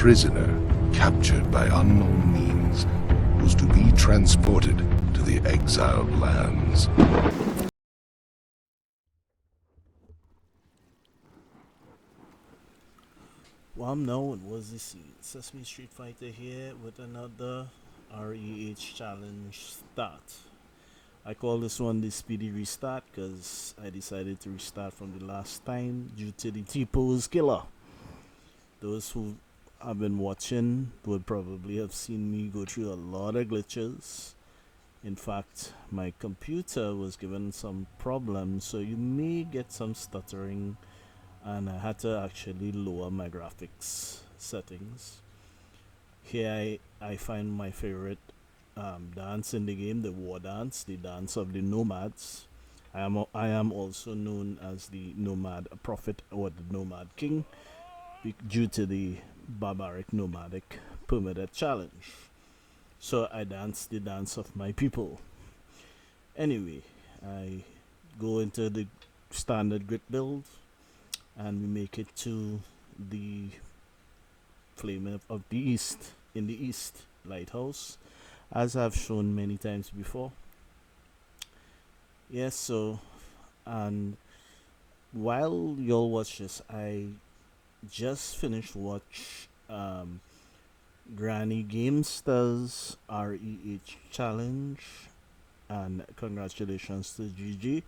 prisoner captured by unknown means was to be transported to the exiled lands. Well, now it was the Sesame Street Fighter here with another R.E.H challenge start. I call this one the Speedy Restart because I decided to restart from the last time due to the T-pose killer. Those who have been watching would probably have seen me go through a lot of glitches. In fact, my computer was given some problems, so you may get some stuttering, and I had to actually lower my graphics settings. Here I find my favorite dance in the game, the war dance, the dance of the nomads. I am also known as the nomad prophet or the nomad king due to the barbaric nomadic permitted challenge. So I dance the dance of my people. Anyway, I go into the standard grid build and we make it to the flame of the east, in the east lighthouse, as I've shown many times before. Yes, so, and while y'all watch this, I just finished watch Granny Gamestar's R.E.H challenge, and congratulations to Gigi.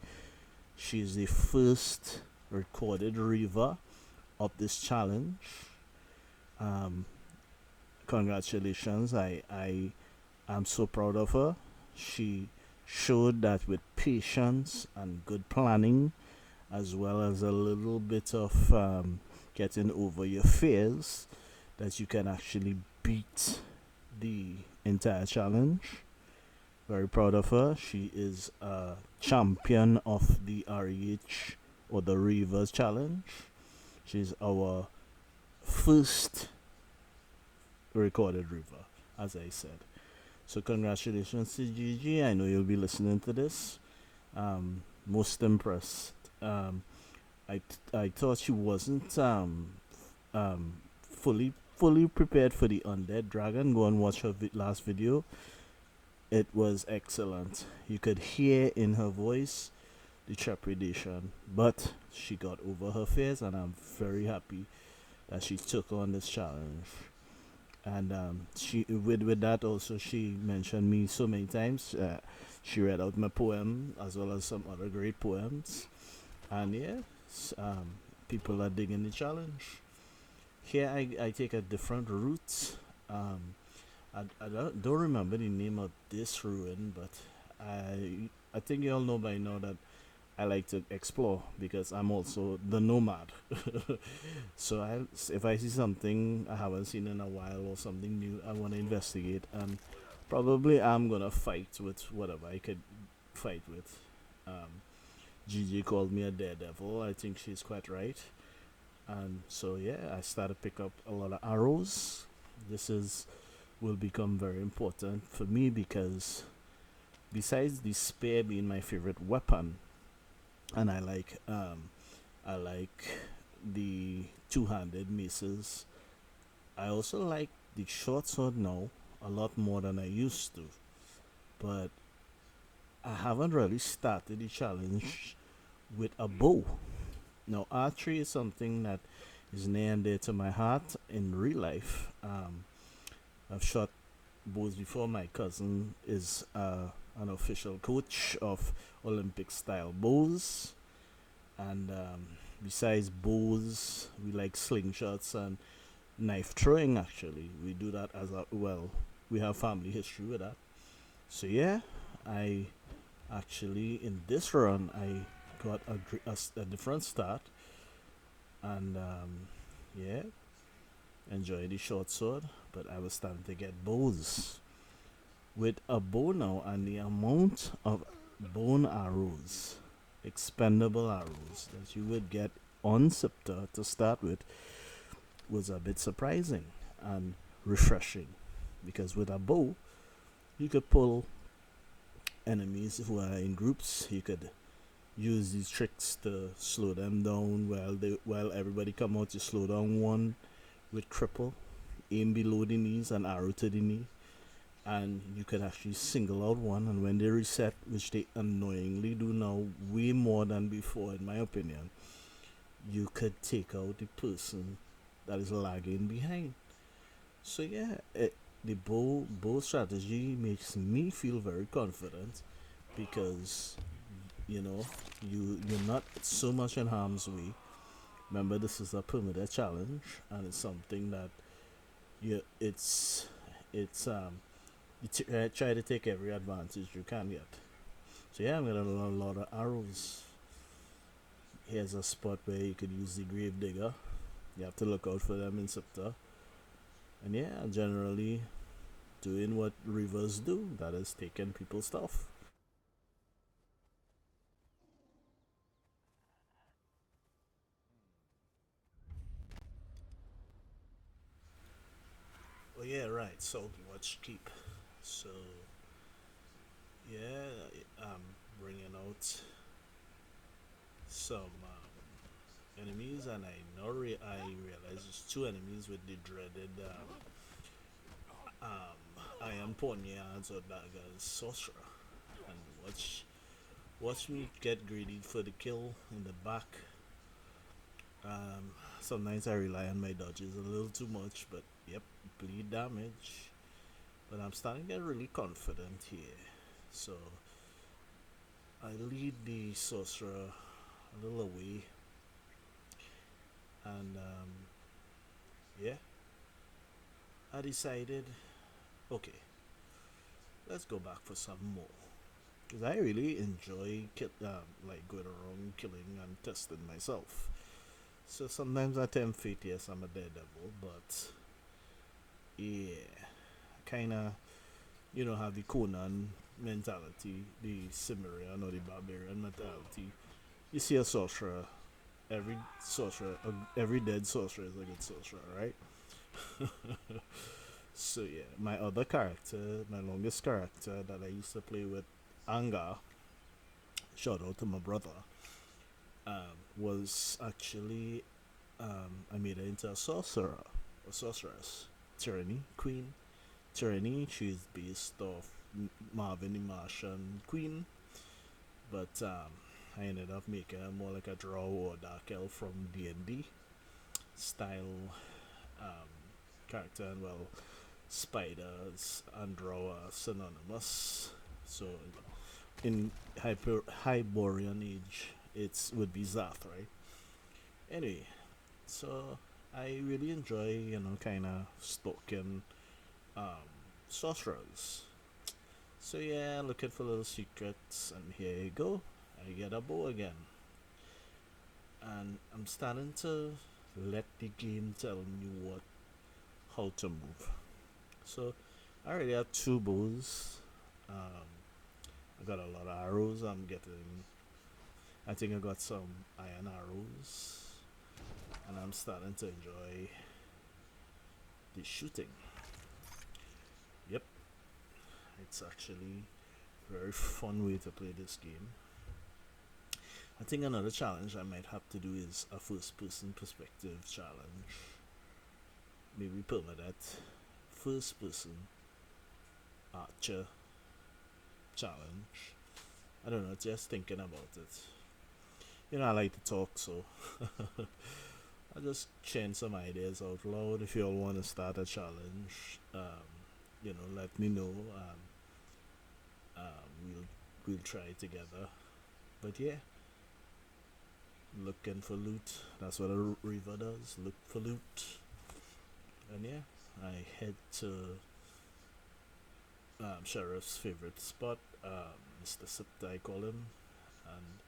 She's the first recorded river of this challenge. Congratulations, I am so proud of her. She showed that with patience and good planning, as well as a little bit of getting over your fears, that you can actually beat the entire challenge. Very proud of her. She is a champion of the R.E.H or the Rivers challenge. She's our first recorded river, as I said. So congratulations to Gigi. I know you'll be listening to this. Most impressed. I thought she wasn't fully prepared for the undead dragon. Go and watch her last video. It was excellent. You could hear in her voice the trepidation, but she got over her fears, and I'm very happy that she took on this challenge. And she with that also, she mentioned me so many times. She read out my poem as well as some other great poems, and people are digging the challenge. Here I take a different route. I don't remember the name of this ruin, but I think you all know by now that I like to explore because I'm also the nomad. So if I see something I haven't seen in a while or something new, I want to investigate, and probably I'm gonna fight with whatever I could fight with. Gigi called me a daredevil. I think she's quite right. And so I started to pick up a lot of arrows. This will become very important for me because besides the spear being my favorite weapon, and I like the two-handed maces, I also like the short sword now a lot more than I used to. But I haven't really started the challenge with a bow. Now, archery is something that is near and dear to my heart in real life. I've shot bows before. My cousin is an official coach of Olympic style bows, and besides bows, we like slingshots and knife throwing. Actually, we do that as well. We have family history with that. So I actually in this run I got a different start, and enjoy the short sword, but I was starting to get bows. With a bow now, and the amount of bone arrows, expendable arrows that you would get on Scepter to start with was a bit surprising and refreshing, because with a bow you could pull enemies who are in groups. You could use these tricks to slow them down while everybody come out to slow down one with cripple. aim below the knees and arrow to the knee, and you could actually single out one, and when they reset, which they annoyingly do now way more than before in my opinion, you could take out the person that is lagging behind. So yeah, the bow strategy makes me feel very confident because you're not so much in harm's way. Remember, this is a permitted challenge, and it's something that you it's you try to take every advantage you can get. So yeah, I'm gonna learn a lot of arrows. Here's a spot where you could use the grave digger. You have to look out for them in Scepter. And yeah, generally doing what rivers do, that is taking people's stuff. Oh yeah, right. So watch keep. So yeah, I'm bringing out some enemies, and I realize there's two enemies with the dreaded iron poniards or daggers sorcerer, and watch me get greedy for the kill in the back. Sometimes I rely on my dodges a little too much, but yep, bleed damage. But I'm starting to get really confident here. So I lead the sorcerer a little away, and yeah, I decided, okay, let's go back for some more. Because I really enjoy like going around killing and testing myself. So sometimes I tempt fate, yes, I'm a daredevil, but yeah, kind of, have the Conan mentality, the Cimmerian or the Barbarian mentality. You see a sorcerer, every dead sorcerer is a good sorcerer, right? So yeah, my other character, my longest character that I used to play with, Anga, shout out to my brother, was actually I made her into a sorcerer, a sorceress, tyranny queen. Tyranny, she's based off Marvin the Martian Queen, but I ended up making her more like a drow or dark elf from D&D style um, character, and well, spiders and drow are synonymous. So in Hyborian age, it's would be Zath, right? Anyway, so I really enjoy, kind of stalking um, sorcerers. So yeah, looking for little secrets, and here you go. I get a bow again, and I'm starting to let the game tell me how to move. So I already have two bows. Um, I got a lot of arrows. I'm getting. I think I got some iron arrows, and I'm starting to enjoy the shooting. Yep, it's actually a very fun way to play this game. I think another challenge I might have to do is a first person perspective challenge. Maybe permit that first person archer challenge. I don't know, just thinking about it. I like to talk, so I'll just chain some ideas out loud. If you all want to start a challenge, let me know. We'll try it together. But yeah, looking for loot. That's what a river does. Look for loot. And yeah, I head to Sheriff's favorite spot, Mr. Sipta, I call him. And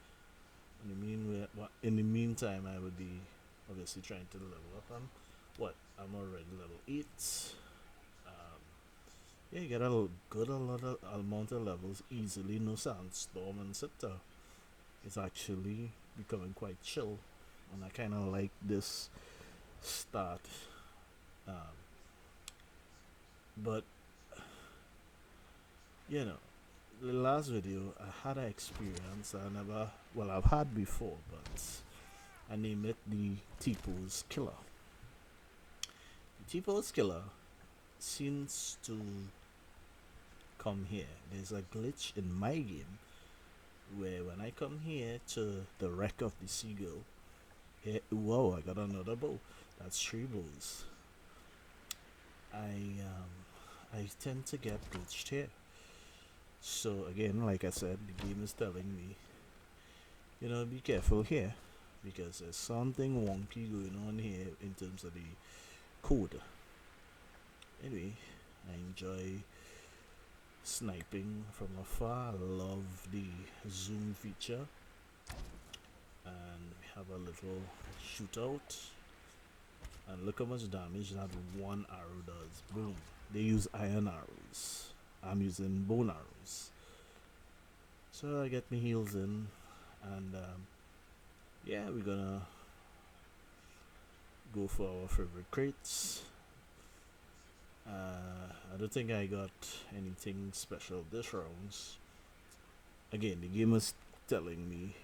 in the meantime, I would be obviously trying to level up. I'm already level 8. Um, yeah, you get a lot of amount of levels easily. No Sandstorm and Scepter. It's actually becoming quite chill, and I kind of like this start. Um, but you know, the last video I had an experience I've had before, but I named it the T-Pose Killer. The T-Pose Killer seems to come here. There's a glitch in my game where when I come here to the wreck of the seagull, whoa, I got another bow. That's 3 bows. I tend to get glitched here. So again, like I said, the game is telling me, be careful here because there's something wonky going on here in terms of the code. Anyway, I enjoy sniping from afar. I love the zoom feature, and we have a little shootout. And look how much damage that one arrow does. Boom. They use iron arrows. I'm using bone arrows. So I get my heals in, and yeah, we're gonna go for our favorite crates. I don't think I got anything special this round. Again, the game is telling me,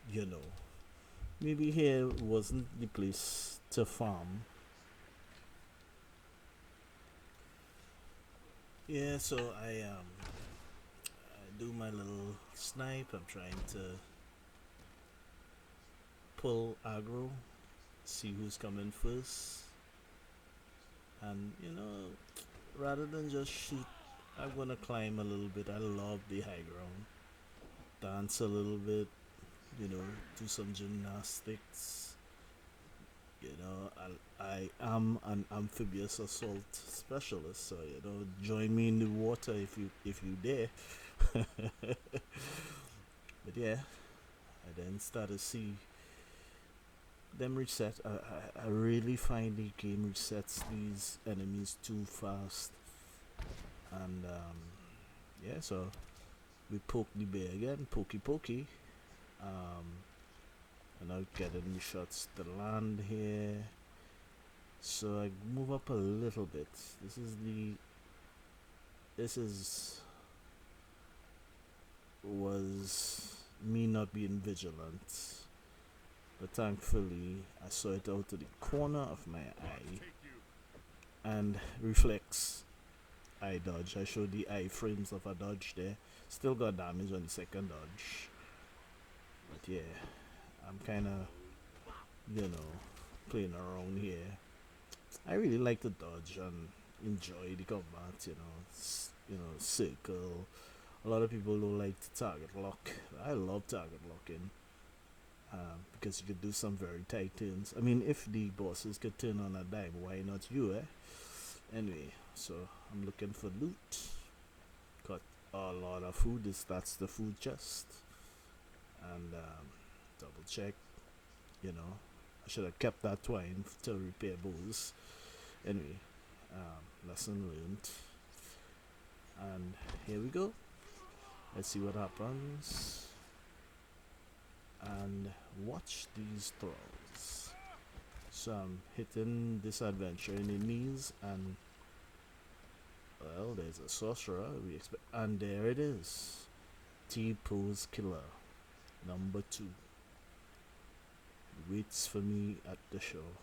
maybe here wasn't the place to farm. Yeah, so I do my little snipe. I'm trying to pull aggro, see who's coming first, and rather than just shoot, I'm gonna climb a little bit. I love the high ground, dance a little bit, do some gymnastics. I am an amphibious assault specialist, so join me in the water if you dare. But yeah, I then start to see them reset. I really find the game resets these enemies too fast, and yeah, so we poke the bear again, pokey. And I'm getting the shots to land here. So I move up a little bit. This was me not being vigilant. But thankfully I saw it out to the corner of my eye. And reflex. I dodge. I showed the iframes of a dodge there. Still got damage on the second dodge. But yeah, I'm kinda playing around here. I really like to dodge and enjoy the combat, circle. A lot of people don't like to target lock. I love target locking because you could do some very tight turns. I mean, if the bosses could turn on a dime, why not you, eh? Anyway, so I'm looking for loot. Got a lot of food. That's the food chest. And double check, I should have kept that twine to repair bows. Anyway, lesson learned. And here we go. Let's see what happens. And watch these throws. So I'm hitting this adventure enemies, and well, there's a sorcerer. And there it is. T-pose killer number 2 waits for me at the show,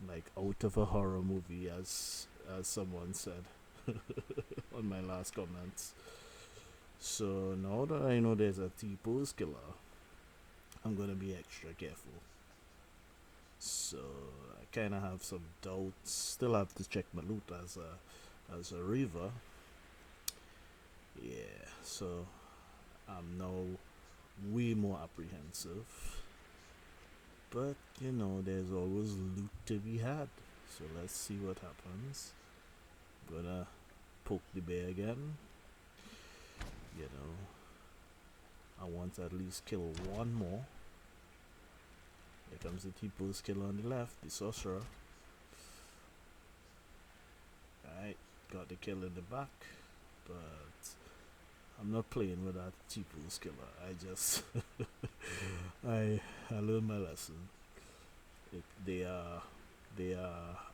like out of a horror movie, as someone said on my last comments. So now that I know there's a T-pose killer, I'm gonna be extra careful. So I kind of have some doubts. Still have to check my loot as a river. Yeah, so I'm now way more apprehensive. But there's always loot to be had. So let's see what happens. Gonna poke the bear again. I want to at least kill one more. Here comes the T-pose killer on the left, the sorcerer. Right, got the kill in the back, but I'm not playing with that T-pose killer. I just I learned my lesson. They are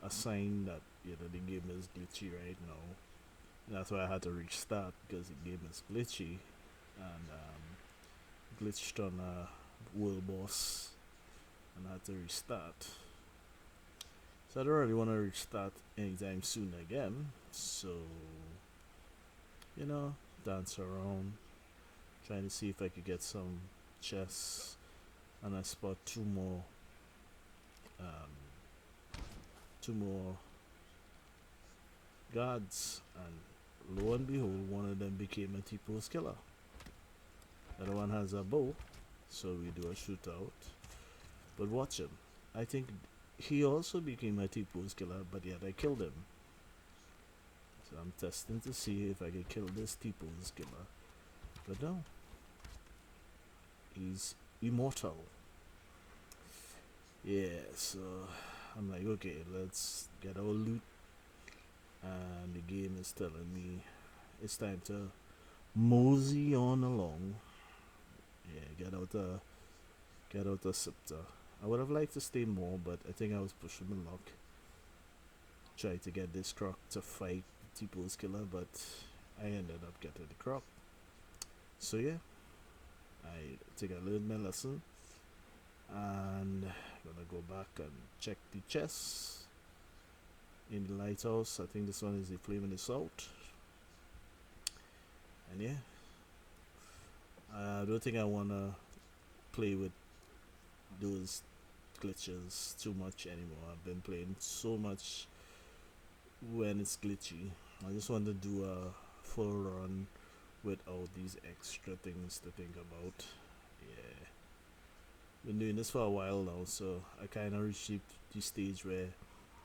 a sign that the game is glitchy right now. That's why I had to reach start, because the game is glitchy, and glitched on a world boss, and I had to restart. So I don't really want to reach that anytime soon again. So, you know, dance around, trying to see if I could get some chests, and I spot um, two more guards, and lo and behold, one of them became a T-pose killer. The other one has a bow, so we do a shootout. But watch him. I think he also became a T-pose killer, but yet I killed him. So I'm testing to see if I can kill this T-pose killer. But no. He's immortal. Yeah, so I'm like, okay, let's get our loot. And the game is telling me it's time to mosey on along. Yeah, get out a scepter. I would have liked to stay more, but I think I was pushing the luck. Try to get this croc to fight T-pose killer, but I ended up getting the croc. So yeah, I think I learned my lesson, and gonna go back and check the chests in the lighthouse. I think this one is the flame in the salt. And yeah, I don't think I wanna play with those glitches too much anymore. I've been playing so much when it's glitchy. I just want to do a full run without these extra things to think about. Yeah, been doing this for a while now, so I kind of reached the stage where,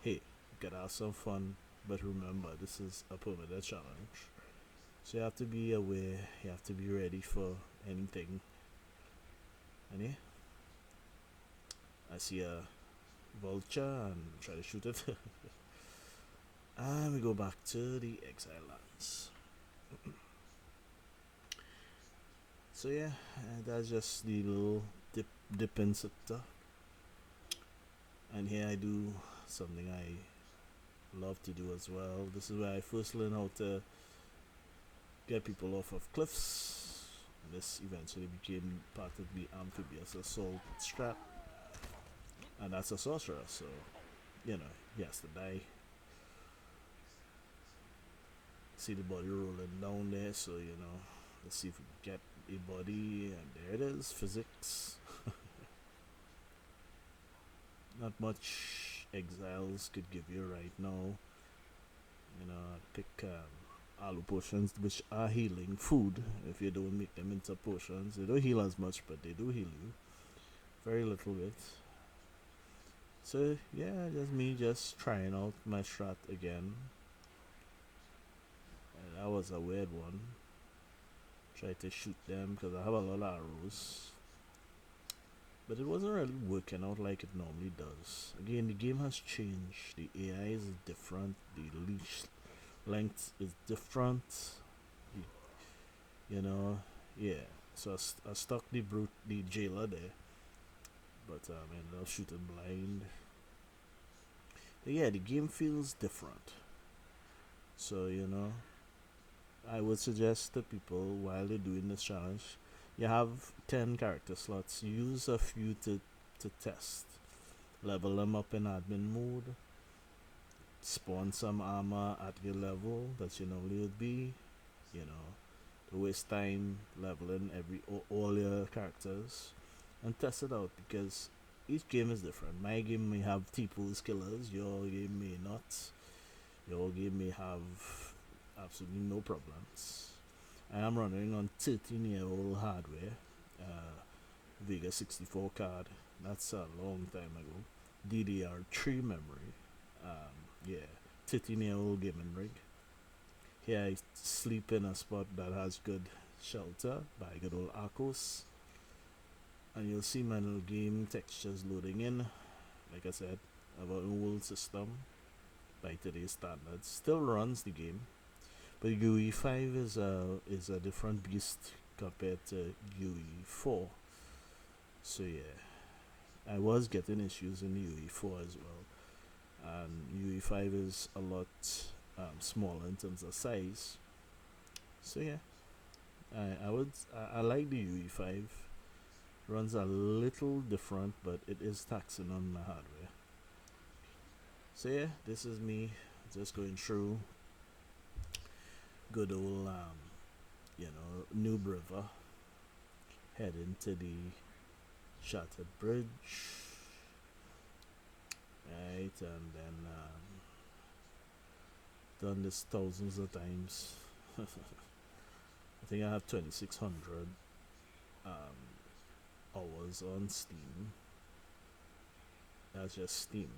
hey, you gotta have some fun, but remember, this is a permanent challenge. So you have to be aware, you have to be ready for anything. And yeah, I see a vulture and try to shoot it. And we go back to the Exile Lands. So yeah, that's just the little dip in scepter. And here I do something I love to do as well. This is where I first learned how to get people off of cliffs. And this eventually became part of the amphibious assault strat. And that's a sorcerer, so you know, he has to die. See the body rolling down there, so you know, let's see if we can get a body, and there it is, physics. Not much exiles could give you right now. You know, pick alu potions, which are healing food if you don't make them into potions. They don't heal as much, but they do heal you. Very little bit. So yeah, just me just trying out my strat again. And that was a weird one. Try to shoot them because I have a lot of arrows. But it wasn't really working out like it normally does. Again, the game has changed. The AI is different. The leash length is different. You know, yeah. So I stuck the jailer there, but I ended up shooting blind. But yeah, the game feels different. So you know, I would suggest to people while they're doing this challenge, you have 10 character slots. Use a few to test. Level them up in admin mode. Spawn some armor at your level that you normally would be. You know, to waste time leveling all your characters and test it out, because each game is different. My game may have T-pose killers. Your game may not. Your game may have absolutely no problems. I am running on 13-year-old hardware, Vega 64 card. That's a long time ago. DDR3 memory. Yeah, 13-year-old gaming rig. Here I sleep in a spot that has good shelter by good old Arcos. And you'll see my little game textures loading in. Like I said, I have an old system by today's standards. Still runs the game. But UE5 is a different beast compared to UE4. So yeah, I was getting issues in UE4 as well, and UE5 is a lot smaller in terms of size. So yeah, I like the UE5. Runs a little different, but it is taxing on my hardware. So yeah, this is me just going through good old Noob River, heading to the Shattered Bridge, right? And then done this thousands of times. I think I have 2600 hours on Steam. That's just Steam.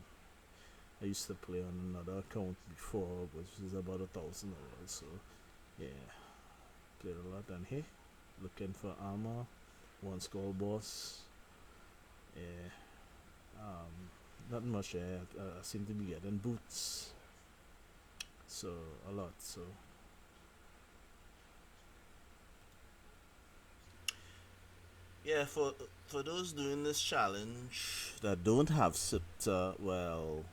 I used to play on another account before, which is about 1,000 hours. So yeah, played a lot. And hey, looking for armor, one skull boss. Yeah, not much. Yeah, I seem to be getting boots. So a lot. So yeah, for those doing this challenge that don't have SIPTA, well,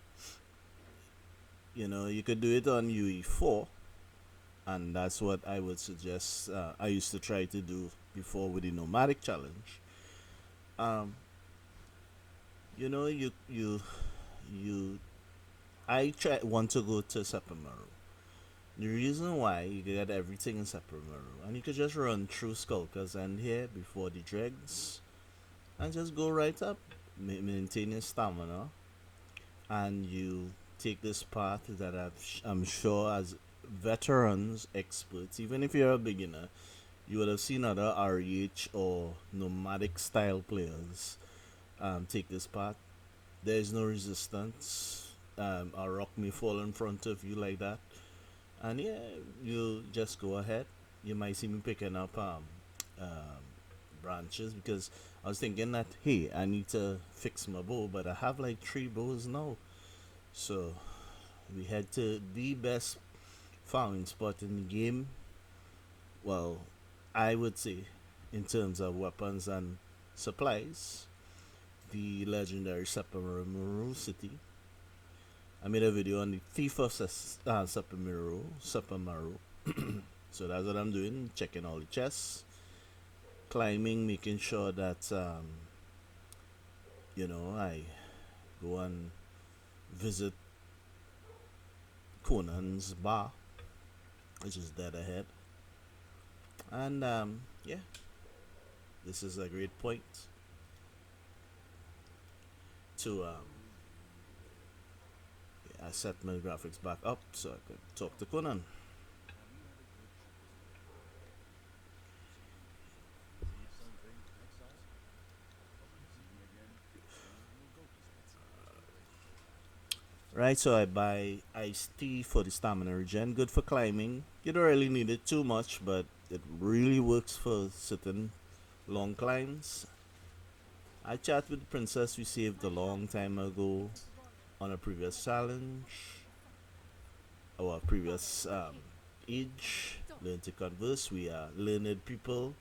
you could do it on UE4, and that's what I would suggest. I used to try to do before with the nomadic challenge. Um, you know, you want to go to Sepermaru. The reason why you get everything in Sepermaru, and you could just run through Skulkers and here before the dregs, and just go right up, maintain your stamina, and you take this path that I'm sure as veterans, experts, even if you're a beginner, you would have seen other R.E.H or nomadic style players take this path. There is no resistance. A rock may fall in front of you like that, and yeah, you just go ahead. You might see me picking up branches because I was thinking that hey, I need to fix my bow, but I have like 3 bows now. So we head to the best farming spot in the game. Well, I would say in terms of weapons and supplies, the legendary Sepermaru city. I made a video on the thief of Sepermaru. So that's what I'm doing, checking all the chests, climbing, making sure that I go and visit Conan's bar, which is dead ahead. And yeah, this is a great point to I set my graphics back up so I could talk to Conan. Right, so I buy iced tea for the stamina regen. Good for climbing. You don't really need it too much, but it really works for certain long climbs. I chat with the princess we saved a long time ago on a previous challenge, our previous age. Learn to converse. We are learned people.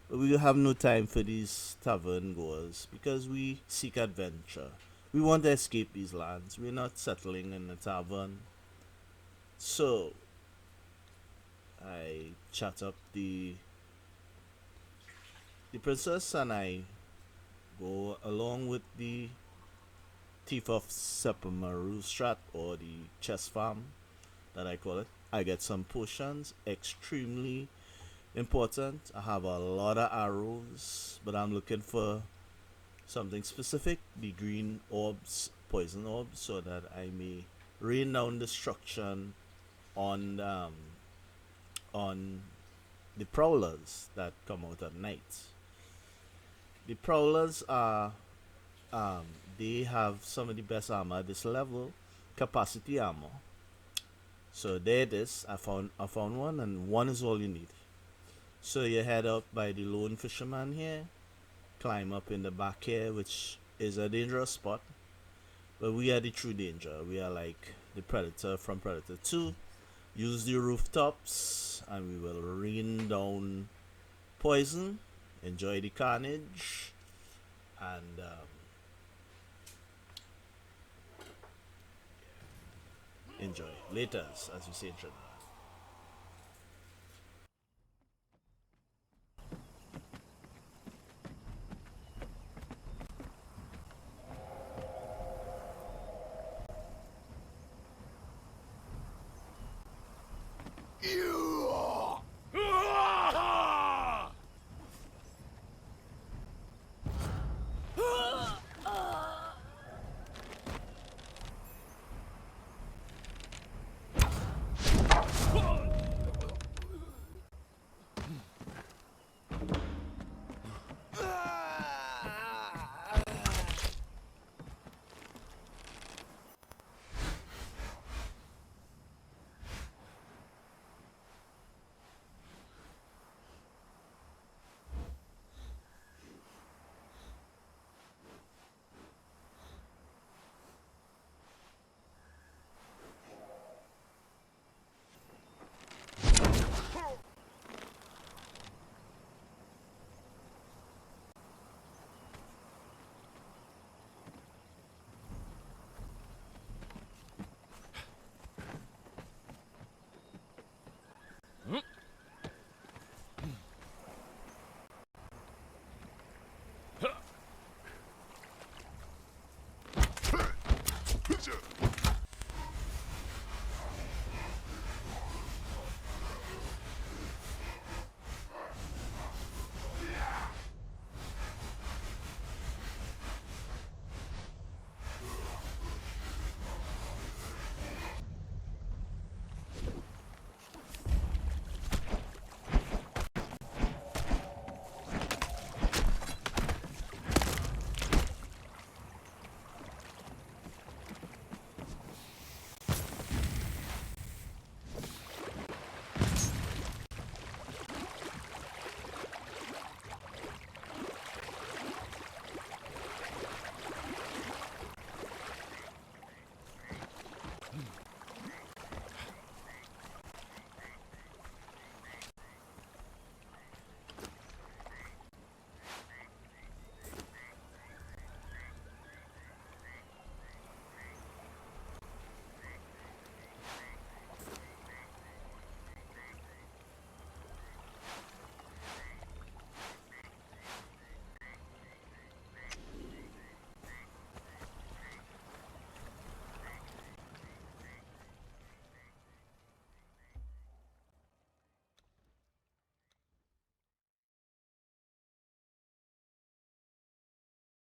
But we have no time for these tavern goers because we seek adventure. We want to escape these lands. We're not settling in a tavern. So I chat up the princess and I go along with the thief of Sepermaru Start, or the chest farm that I call it. I get some potions, extremely important. I have a lot of arrows, but I'm looking for something specific, the green orbs, poison orbs, so that I may rain down destruction on on the prowlers that come out at night. The prowlers are um, they have some of the best armor at this level, capacity armor. So there it is. I found one, and one is all you need. So you head up by the lone fisherman here, climb up in the back here, which is a dangerous spot. But we are the true danger. We are like the predator from Predator 2. Use the rooftops, and we will rain down poison. Enjoy the carnage, and enjoy. Laters, as we say in Trinidad.